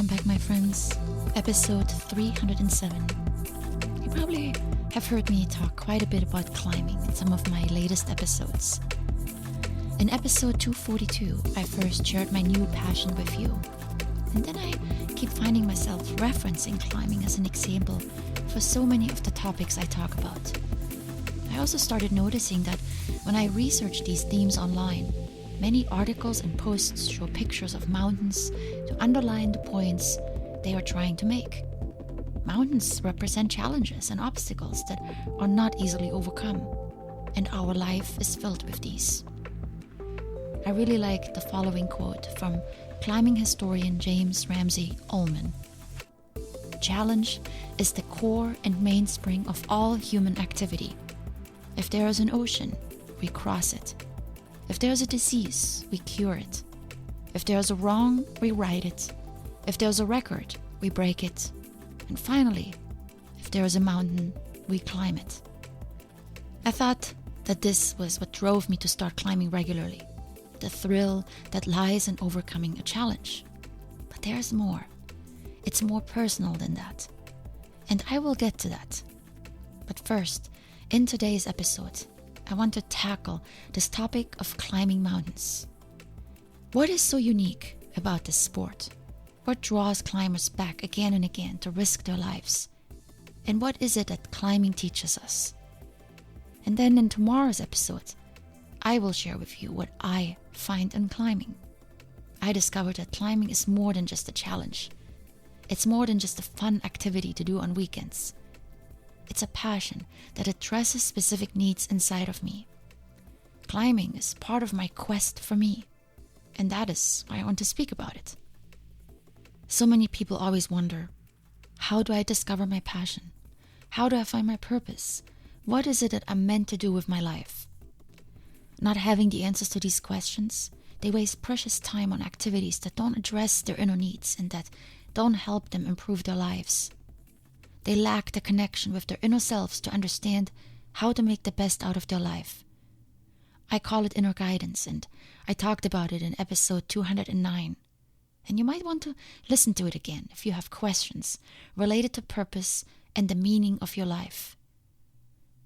Welcome back, my friends. Episode 307. You probably have heard me talk quite a bit about climbing in some of my latest episodes. In episode 242, I first shared my new passion with you. And then I keep finding myself referencing climbing as an example for so many of the topics I talk about. I also started noticing that when I research these themes online, many articles and posts show pictures of mountains to underline the points they are trying to make. Mountains represent challenges and obstacles that are not easily overcome, and our life is filled with these. I really like the following quote from climbing historian James Ramsey Ullman. "Challenge is the core and mainspring of all human activity. If there is an ocean, we cross it. If there's a disease, we cure it. If there's a wrong, we right it. If there's a record, we break it. And finally, if there is a mountain, we climb it." I thought that this was what drove me to start climbing regularly. The thrill that lies in overcoming a challenge. But there's more. It's more personal than that. And I will get to that. But first, in today's episode, I want to tackle this topic of climbing mountains. What is so unique about this sport? What draws climbers back again and again to risk their lives? And what is it that climbing teaches us? And then in tomorrow's episode, I will share with you what I find in climbing. I discovered that climbing is more than just a challenge. It's more than just a fun activity to do on weekends. It's a passion that addresses specific needs inside of me. Climbing is part of my quest for me, and that is why I want to speak about it. So many people always wonder, how do I discover my passion? How do I find my purpose? What is it that I'm meant to do with my life? Not having the answers to these questions, they waste precious time on activities that don't address their inner needs and that don't help them improve their lives. They lack the connection with their inner selves to understand how to make the best out of their life. I call it inner guidance, and I talked about it in episode 209. And you might want to listen to it again if you have questions related to purpose and the meaning of your life.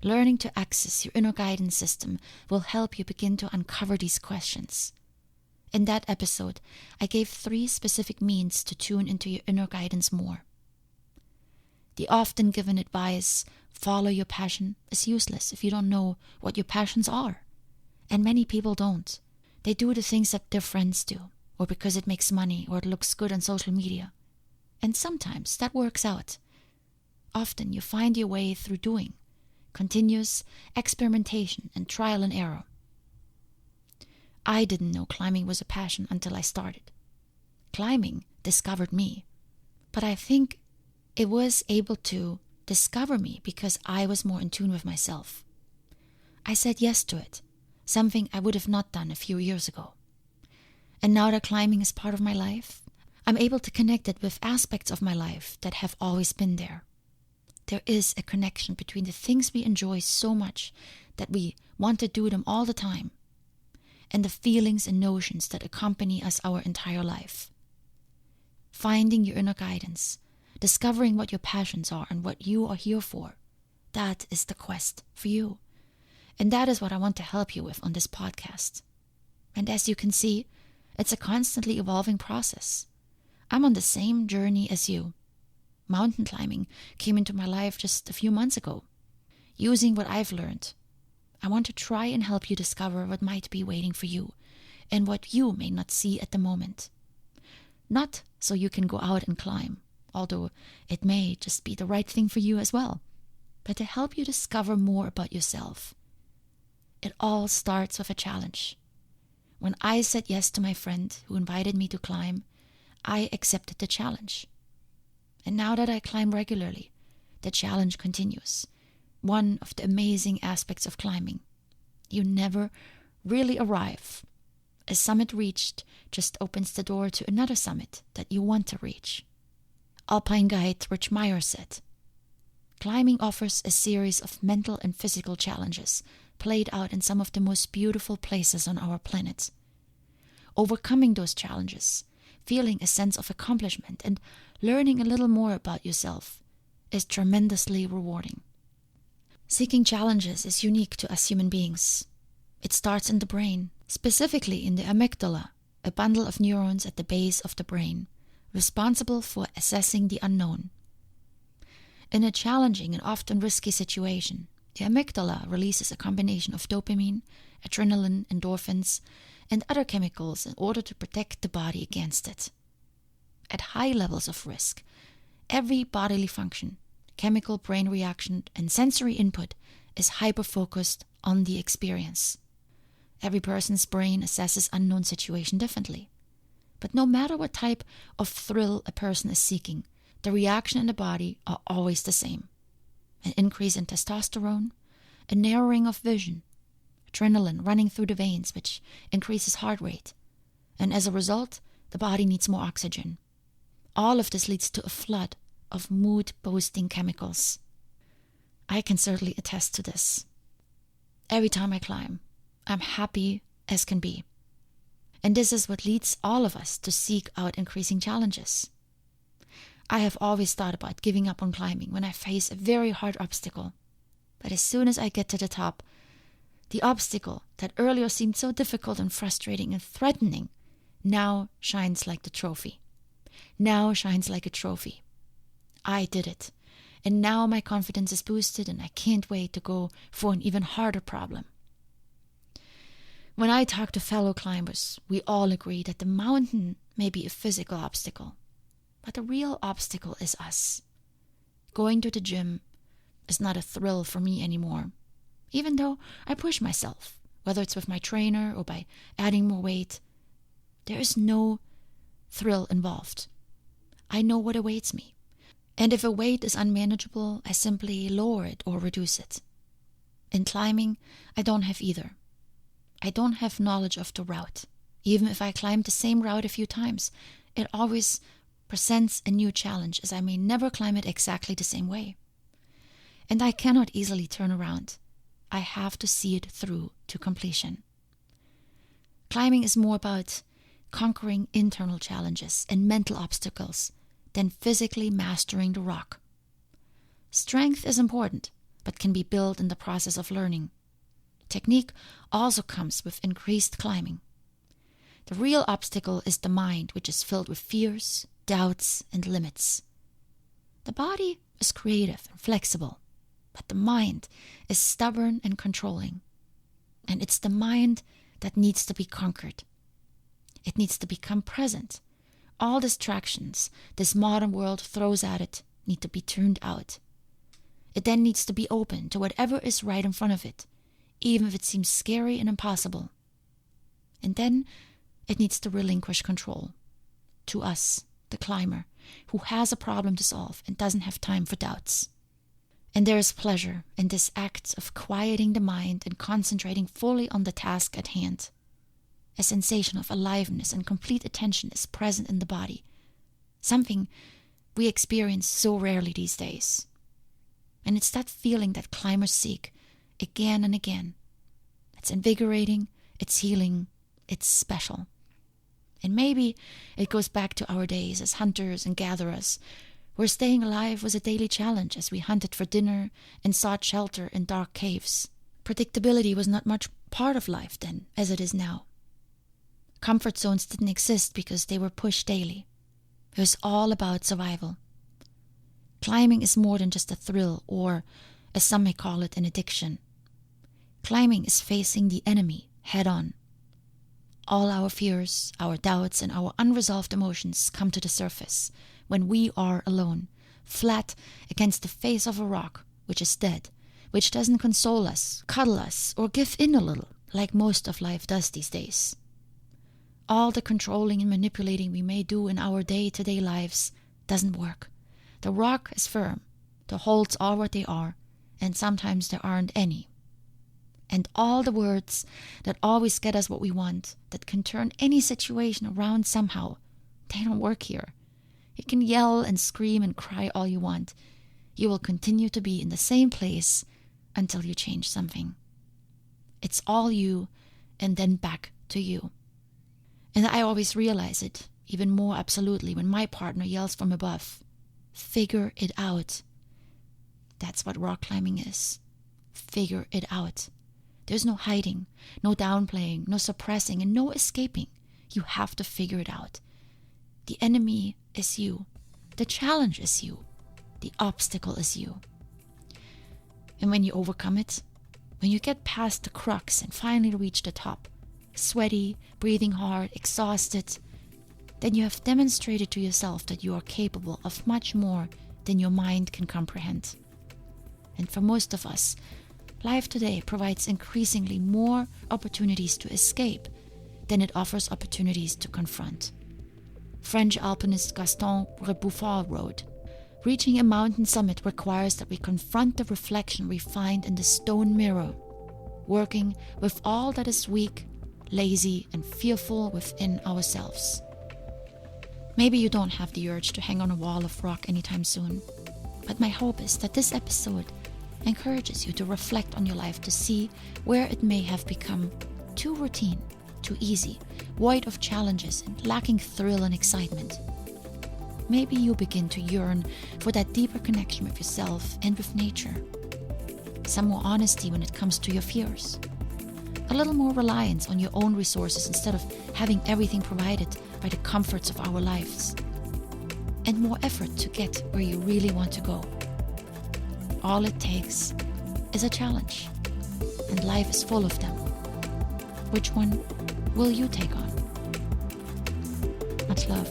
Learning to access your inner guidance system will help you begin to uncover these questions. In that episode, I gave 3 specific means to tune into your inner guidance more. The often given advice, follow your passion, is useless if you don't know what your passions are. And many people don't. They do the things that their friends do, or because it makes money or it looks good on social media. And sometimes that works out. Often you find your way through doing, continuous experimentation and trial and error. I didn't know climbing was a passion until I started. Climbing discovered me, but I think it was able to discover me because I was more in tune with myself. I said yes to it, something I would have not done a few years ago. And now that climbing is part of my life, I'm able to connect it with aspects of my life that have always been there. There is a connection between the things we enjoy so much that we want to do them all the time, and the feelings and notions that accompany us our entire life. Finding your inner guidance, discovering what your passions are and what you are here for, that is the quest for you. And that is what I want to help you with on this podcast. And as you can see, it's a constantly evolving process. I'm on the same journey as you. Mountain climbing came into my life just a few months ago. Using what I've learned, I want to try and help you discover what might be waiting for you and what you may not see at the moment. Not so you can go out and climb, although it may just be the right thing for you as well, but to help you discover more about yourself. It all starts with a challenge. When I said yes to my friend who invited me to climb, I accepted the challenge. And now that I climb regularly, the challenge continues. One of the amazing aspects of climbing. You never really arrive. A summit reached just opens the door to another summit that you want to reach. Alpine guide Rich Meyer said, "Climbing offers a series of mental and physical challenges played out in some of the most beautiful places on our planet. Overcoming those challenges feeling a sense of accomplishment, and learning a little more about yourself is tremendously rewarding. Seeking challenges is unique to us human beings. It starts in the brain, specifically in the amygdala, a bundle of neurons at the base of the brain, responsible for assessing the unknown. In a challenging and often risky situation, the amygdala releases a combination of dopamine, adrenaline, endorphins, and other chemicals in order to protect the body against it. At high levels of risk, every bodily function, chemical brain reaction, and sensory input is hyper-focused on the experience. Every person's brain assesses unknown situation differently. But no matter what type of thrill a person is seeking, the reaction in the body are always the same. An increase in testosterone, a narrowing of vision, adrenaline running through the veins, which increases heart rate. And as a result, the body needs more oxygen. All of this leads to a flood of mood-boosting chemicals. I can certainly attest to this. Every time I climb, I'm happy as can be. And this is what leads all of us to seek out increasing challenges. I have always thought about giving up on climbing when I face a very hard obstacle. But as soon as I get to the top, the obstacle that earlier seemed so difficult and frustrating and threatening now shines like the trophy. Now shines like a trophy. I did it. And now my confidence is boosted and I can't wait to go for an even harder problem. When I talk to fellow climbers, we all agree that the mountain may be a physical obstacle, but the real obstacle is us. Going to the gym is not a thrill for me anymore, even though I push myself, whether it's with my trainer or by adding more weight. There is no thrill involved. I know what awaits me, and if a weight is unmanageable, I simply lower it or reduce it. In climbing, I don't have either. I don't have knowledge of the route. Even if I climb the same route a few times, it always presents a new challenge, as I may never climb it exactly the same way. And I cannot easily turn around. I have to see it through to completion. Climbing is more about conquering internal challenges and mental obstacles than physically mastering the rock. Strength is important, but can be built in the process of learning. Technique also comes with increased climbing. The real obstacle is the mind, which is filled with fears, doubts, and limits. The body is creative and flexible, but the mind is stubborn and controlling. And it's the mind that needs to be conquered. It needs to become present. All distractions this modern world throws at it need to be turned out. It then needs to be open to whatever is right in front of it, even if it seems scary and impossible. And then it needs to relinquish control to us, the climber, who has a problem to solve and doesn't have time for doubts. And there is pleasure in this act of quieting the mind and concentrating fully on the task at hand. A sensation of aliveness and complete attention is present in the body, something we experience so rarely these days. And it's that feeling that climbers seek again and again. It's invigorating, it's healing, it's special. And maybe it goes back to our days as hunters and gatherers, where staying alive was a daily challenge as we hunted for dinner and sought shelter in dark caves. Predictability was not much part of life then, as it is now. Comfort zones didn't exist because they were pushed daily. It was all about survival. Climbing is more than just a thrill or, as some may call it, an addiction. Climbing is facing the enemy head-on. All our fears, our doubts, and our unresolved emotions come to the surface when we are alone, flat against the face of a rock, which is dead, which doesn't console us, cuddle us, or give in a little, like most of life does these days. All the controlling and manipulating we may do in our day-to-day lives doesn't work. The rock is firm, the holds are what they are, and sometimes there aren't any. And all the words that always get us what we want, that can turn any situation around somehow, they don't work here. You can yell and scream and cry all you want. You will continue to be in the same place until you change something. It's all you, and then back to you. And I always realize it, even more absolutely when my partner yells from above, "Figure it out." That's what rock climbing is. Figure it out. There's no hiding, no downplaying, no suppressing, and no escaping. You have to figure it out. The enemy is you. The challenge is you. The obstacle is you. And when you overcome it, when you get past the crux and finally reach the top, sweaty, breathing hard, exhausted, then you have demonstrated to yourself that you are capable of much more than your mind can comprehend. And for most of us, life today provides increasingly more opportunities to escape than it offers opportunities to confront. French alpinist Gaston Rebouffard wrote, "Reaching a mountain summit requires that we confront the reflection we find in the stone mirror, working with all that is weak, lazy, and fearful within ourselves." Maybe you don't have the urge to hang on a wall of rock anytime soon, but my hope is that this episode encourages you to reflect on your life to see where it may have become too routine, too easy, void of challenges, and lacking thrill and excitement. Maybe you begin to yearn for that deeper connection with yourself and with nature. Some more honesty when it comes to your fears. A little more reliance on your own resources instead of having everything provided by the comforts of our lives. And more effort to get where you really want to go. All it takes is a challenge, and life is full of them. Which one will you take on? Much love.